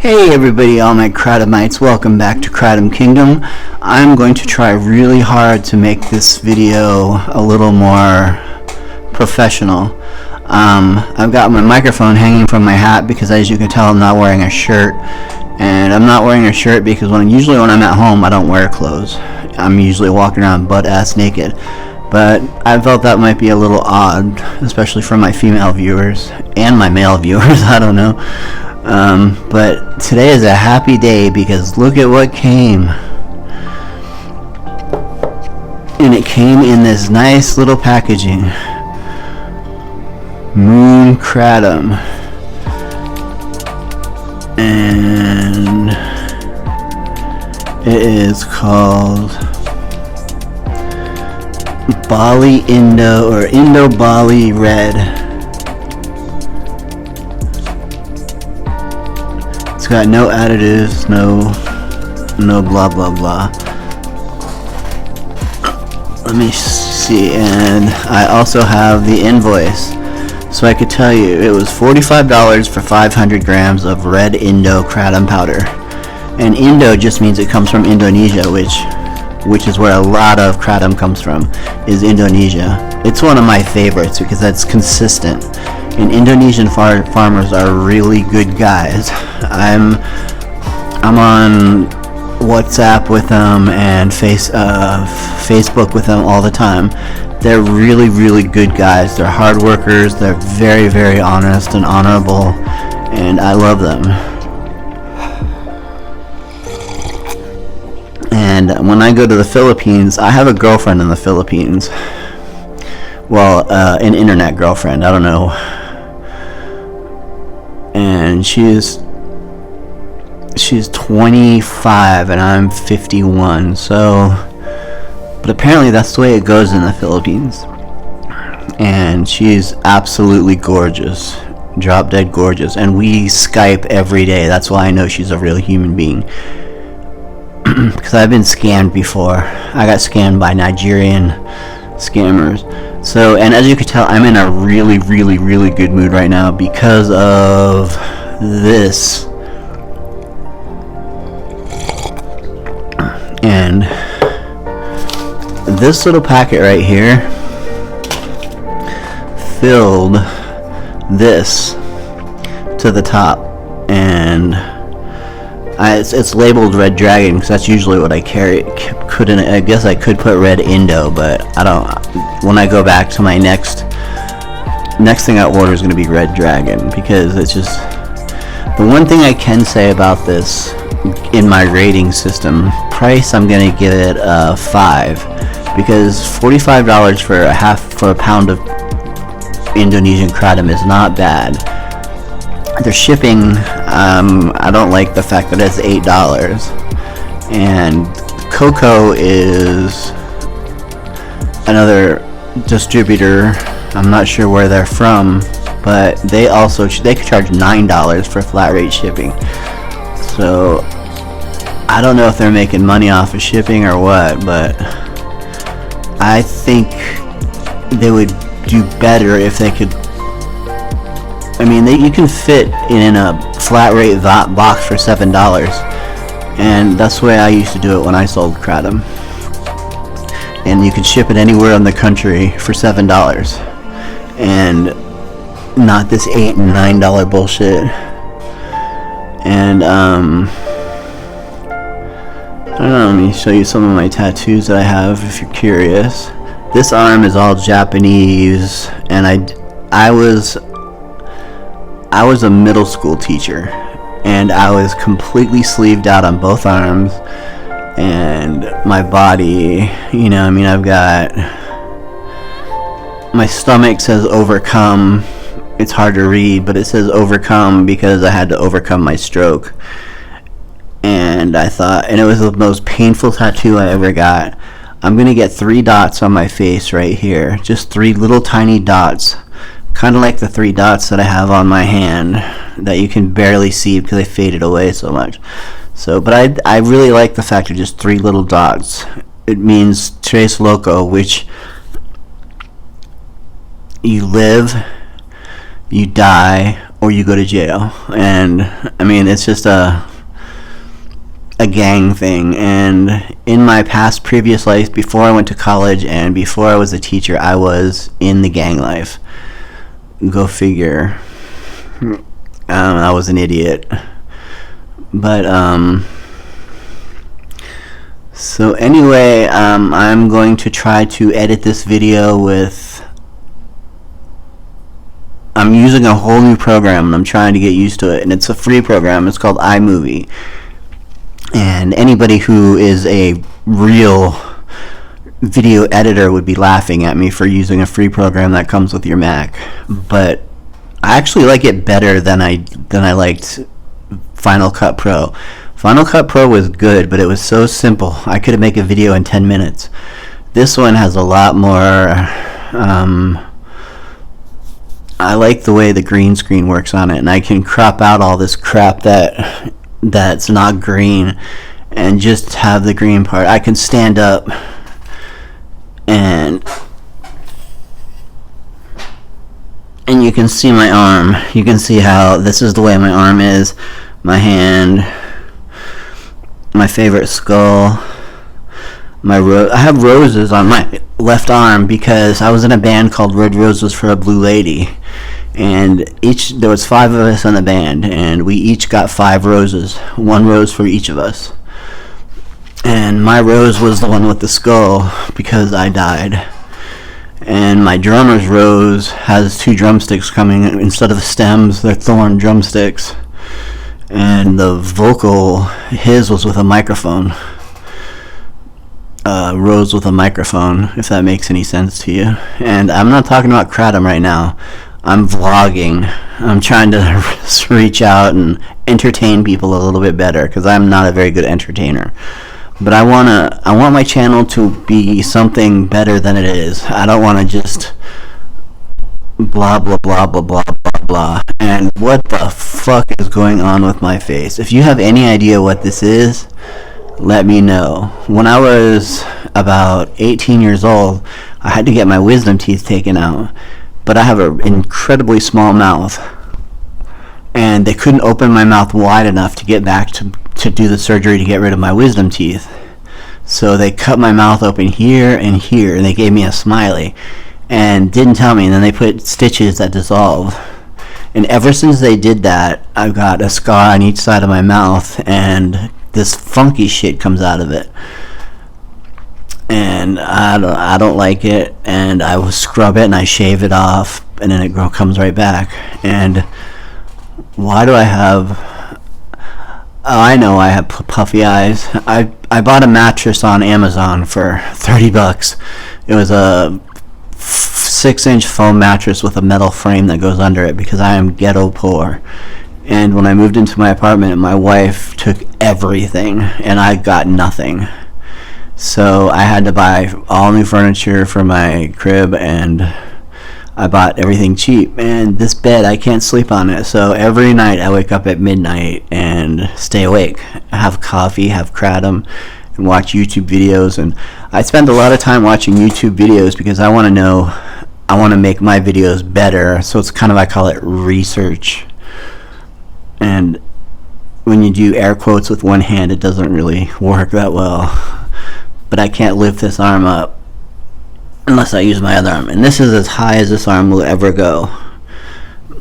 Hey everybody, all my Kratomites, welcome back to Kratom Kingdom. I'm going to try really hard to make this video a little more professional. I've got my microphone hanging from my hat because, as you can tell, I'm not wearing a shirt. And I'm not wearing a shirt because usually when I'm at home I don't wear clothes. I'm usually walking around butt-ass naked. But I felt that might be a little odd, especially for my female viewers and my male viewers, I don't know. But today is a happy day because look at what came. And it came in this nice little packaging. Moon Kratom. And it is called Bali Indo or Indo Bali Red. It's got no additives, no blah blah blah. Let me see, and I also have the invoice, so I could tell you it was $45 for 500 grams of red Indo Kratom powder. And Indo just means it comes from Indonesia, which is where a lot of Kratom comes from, is Indonesia. It's one of my favorites because that's consistent. And Indonesian farmers are really good guys. I'm on WhatsApp with them and Facebook with them all the time. They're really, really good guys. They're hard workers. They're very, very honest and honorable, and I love them. And when I go to the Philippines, I have a girlfriend in the Philippines. Well, an internet girlfriend. I don't know. And she's 25 and I'm 51, so, but apparently that's the way it goes in the Philippines. And she's absolutely gorgeous, drop dead gorgeous, and we Skype every day. That's why I know she's a real human being. Because I've been scammed before. I got scammed by Nigerian scammers. So, and as you can tell, I'm in a really, really, really good mood right now because of this. And this little packet right here filled this to the top, and it's labeled Red Dragon because that's usually what I carry. I guess I could put Red Indo, but I don't. When I go back to my next thing I order is going to be Red Dragon, because it's just the one thing I can say about this in my rating system. Price, I'm going to give it a 5, because $45 for a pound of Indonesian Kratom is not bad. Their shipping, I don't like the fact that it's $8, and Cocoa is another distributor. I'm not sure where they're from, but they could charge $9 for flat rate shipping. So I don't know if they're making money off of shipping or what, but I think they would do better if they could. I mean, you can fit in a flat rate box for $7, and that's the way I used to do it when I sold Kratom. And you could ship it anywhere in the country for $7, and not this $8 and $9 bullshit. And I don't know, let me show you some of my tattoos that I have if you're curious. This arm is all Japanese, and I was a middle school teacher, and I was completely sleeved out on both arms. And my body, you know, I mean, I've got, my stomach says overcome. It's hard to read, but it says overcome because I had to overcome my stroke. And I thought, and it was the most painful tattoo I ever got. I'm going to get 3 dots on my face right here. Just 3 little tiny dots. Kind of like the 3 dots that I have on my hand that you can barely see because they faded away so much. So, but I really like the fact of just 3 little dots. It means Tres Loco, which you live, you die, or you go to jail. And I mean, it's just a gang thing. And in my previous life, before I went to college and before I was a teacher, I was in the gang life. Go figure. I was an idiot. But so anyway, I'm going to try to edit this video with, I'm using a whole new program and I'm trying to get used to it, and it's a free program. It's called iMovie. And anybody who is a real video editor would be laughing at me for using a free program that comes with your Mac. But I actually like it better than I liked Final Cut Pro. Final Cut Pro was good, but it was so simple. I could make a video in 10 minutes. This one has a lot more. I like the way the green screen works on it, and I can crop out all this crap that's not green and just have the green part. I can stand up and you can see my arm. You can see how this is the way my arm is, my hand, my favorite skull, I have roses on my left arm because I was in a band called Red Roses for a Blue Lady, and there was 5 of us in the band, and we each got 5 roses, 1 rose for each of us. And my rose was the one with the skull because I died. And my drummer's rose has 2 drumsticks coming instead of stems. They're thorn drumsticks. And the vocal, his was with a microphone. Rose with a microphone, if that makes any sense to you. And I'm not talking about Kratom right now. I'm vlogging. I'm trying to reach out and entertain people a little bit better because I'm not a very good entertainer. But I want my channel to be something better than it is. I don't want to just blah blah blah blah blah blah blah. And what the fuck is going on with my face? If you have any idea what this is, let me know. When I was about 18 years old, I had to get my wisdom teeth taken out. But I have an incredibly small mouth, and they couldn't open my mouth wide enough to get back to do the surgery to get rid of my wisdom teeth. So they cut my mouth open here and here, and they gave me a smiley and didn't tell me, and then they put stitches that dissolve. And ever since they did that, I've got a scar on each side of my mouth, and this funky shit comes out of it. And I don't like it, and I will scrub it and I shave it off, and then it comes right back. And why do I have... Oh, I know I have puffy eyes. I bought a mattress on Amazon for $30. It was a 6-inch foam mattress with a metal frame that goes under it because I am ghetto poor. And when I moved into my apartment, my wife took everything, and I got nothing. So I had to buy all new furniture for my crib, and I bought everything cheap. And this bed, I can't sleep on it. So every night I wake up at midnight and stay awake. Have coffee, have Kratom, and watch YouTube videos. And I spend a lot of time watching YouTube videos because I want to know, I want to make my videos better. So it's kind of, I call it research. And when you do air quotes with one hand, it doesn't really work that well. But I can't lift this arm up unless I use my other arm. And this is as high as this arm will ever go.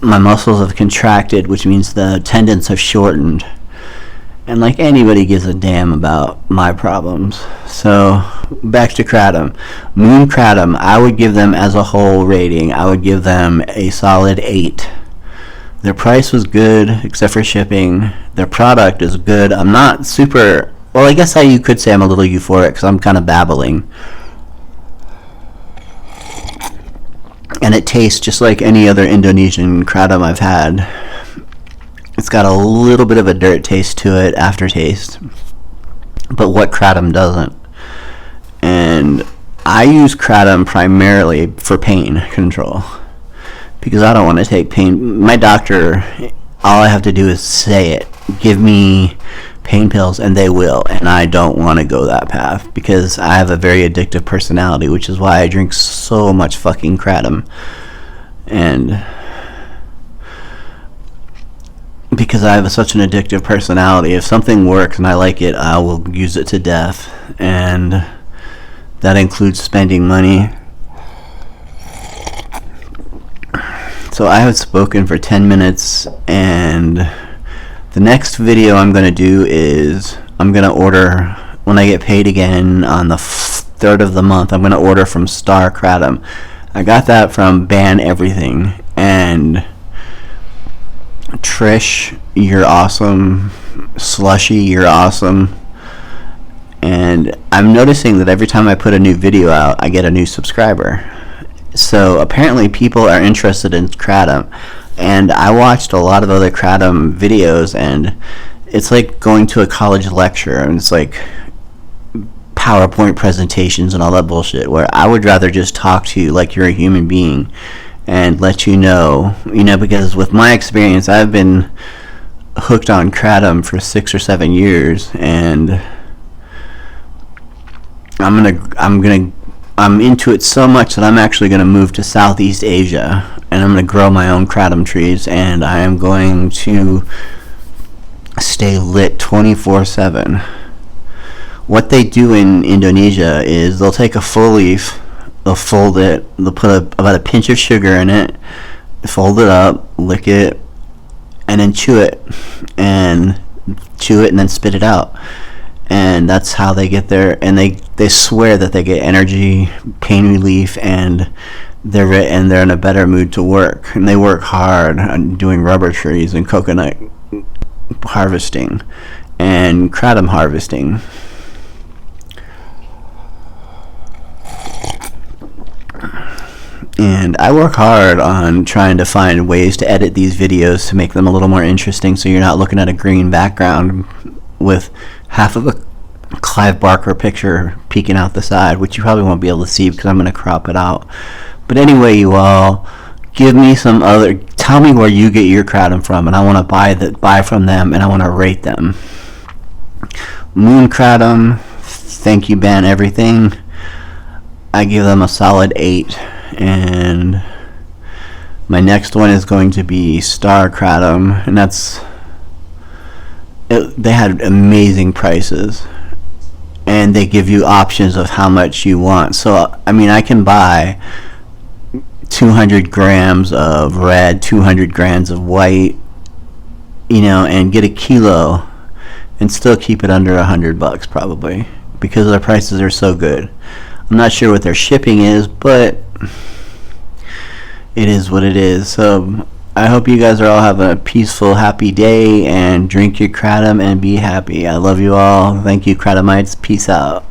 My muscles have contracted, which means the tendons have shortened. And like anybody gives a damn about my problems. So back to Kratom. Moon Kratom, I would give them as a whole rating, I would give them a solid 8. Their price was good, except for shipping. Their product is good. I'm not super... Well, I guess you could say I'm a little euphoric because I'm kind of babbling. And it tastes just like any other Indonesian Kratom I've had. It's got a little bit of a dirt taste to it, aftertaste. But what Kratom doesn't. And I use Kratom primarily for pain control. Because I don't want to take pain. My doctor, all I have to do is say it. Give me pain pills, and they will. And I don't want to go that path because I have a very addictive personality, which is why I drink so much fucking Kratom. And because I have such an addictive personality. If something works and I like it, I will use it to death, and that includes spending money. So I have spoken for 10 minutes, and the next video I'm going to do is I'm going to order, when I get paid again on the 3rd of the month, I'm going to order from Star Kratom. I got that from Ban Everything. And Trish, you're awesome. Slushy, you're awesome. And I'm noticing that every time I put a new video out, I get a new subscriber. So apparently people are interested in Kratom, and I watched a lot of other Kratom videos, and it's like going to a college lecture, and it's like PowerPoint presentations and all that bullshit, where I would rather just talk to you like you're a human being and let you know, because with my experience, I've been hooked on Kratom for 6 or 7 years, and I'm into it so much that I'm actually going to move to Southeast Asia, and I'm going to grow my own Kratom trees, and I am going to stay lit 24/7. What they do in Indonesia is they'll take a full leaf, they'll fold it, they'll put about a pinch of sugar in it, fold it up, lick it, and then chew it, and then spit it out. And that's how they get there, and they swear that they get energy, pain relief, and they're in a better mood to work. And they work hard on doing rubber trees and coconut harvesting and Kratom harvesting. And I work hard on trying to find ways to edit these videos to make them a little more interesting, so you're not looking at a green background with half of a Clive Barker picture peeking out the side, which you probably won't be able to see because I'm going to crop it out. But anyway, you all, tell me where you get your Kratom from, and I want to buy from them, and I want to rate them. Moon Kratom, thank you, Ban Everything. I give them a solid 8, and my next one is going to be Star Kratom, and they had amazing prices, and they give you options of how much you want. So I can buy 200 grams of red, 200 grams of white, and get a kilo and still keep it under $100 probably, because their prices are so good. I'm not sure what their shipping is, but it is what it is. So I hope you guys are all having a peaceful, happy day, and drink your Kratom and be happy. I love you all. Thank you, Kratomites. Peace out.